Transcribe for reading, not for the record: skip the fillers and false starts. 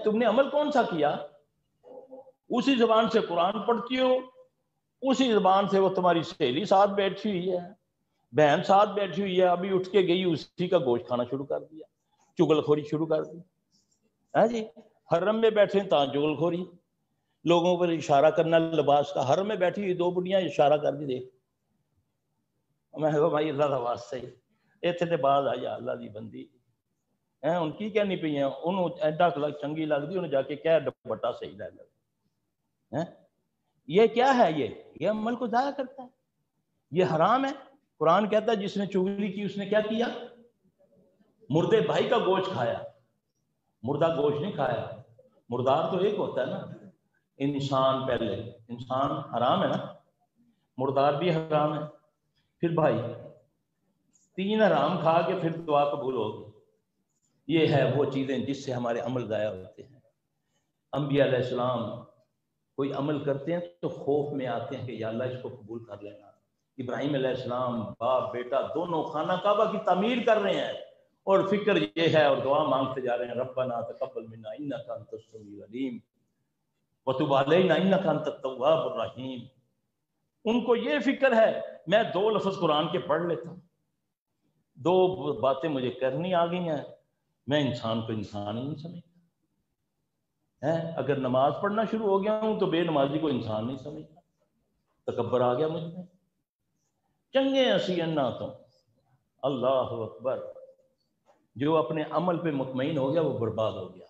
تم نے عمل کون سا کیا؟ اسی زبان سے قرآن پڑھتی ہو، اسی زبان سے وہ تمہاری سہیلی ساتھ بیٹھی ہوئی ہے، بہن ساتھ بیٹھی ہوئی ہے، ابھی اٹھ کے گئی اسی کا گوشت کھانا شروع کر دیا، چگل خوری شروع کر دی ہے جی۔ حرم میں بیٹھے تاں چگل خوری، لوگوں پر اشارہ کرنا لباس کا، حرم میں بیٹھی ہوئی دو بڑیاں اشارہ کر دی، دیکھ میں کہا بھائی اللہ کا واسطہ ہی اتنے تے بعد آئی اللہ دی بندی ان کی کہنی پئی ہیں، انہوں ایڈا چنگی لگتی، انہوں جا کے کہہ دوپٹہ صحیح لے لے، یہ کیا ہے؟ یہ عمل کو ضائع کرتا ہے، یہ حرام ہے۔ قرآن کہتا ہے جس نے چغلی کی اس نے کیا کیا؟ مردے بھائی کا گوشت کھایا۔ مردہ گوشت نہیں کھایا، مردار تو ایک ہوتا ہے نا، انسان پہلے، انسان حرام ہے نا، مردار بھی حرام ہے، پھر بھائی، تین حرام کھا کے پھر دعا قبول ہوگی۔ یہ ہے وہ چیزیں جس سے ہمارے عمل ضائع ہوتے ہیں۔ انبیاء علیہ السلام کوئی عمل کرتے ہیں تو خوف میں آتے ہیں کہ یا اللہ اس کو قبول کر لینا۔ ابراہیم علیہ السلام باپ بیٹا دونوں خانہ کعبہ کی تعمیر کر رہے ہیں اور فکر یہ ہے اور دعا مانگتے جا رہے ہیں، ربنا تقبل منا انک انت السمیع العلیم وتب علینا انک انت التواب الرحیم۔ ان کو یہ فکر ہے میں دو لفظ قرآن کے پڑھ لیتا ہوں، دو باتیں مجھے کرنی آ گئی ہیں، میں انسان کو انسان ہی نہیں سمجھتا ہے۔ اگر نماز پڑھنا شروع ہو گیا ہوں تو بے نمازی کو انسان نہیں سمجھتا، تکبر آ گیا مجھ میں، چنگے اسی انا تو اللہ اکبر۔ جو اپنے عمل پہ مطمئن ہو گیا وہ برباد ہو گیا۔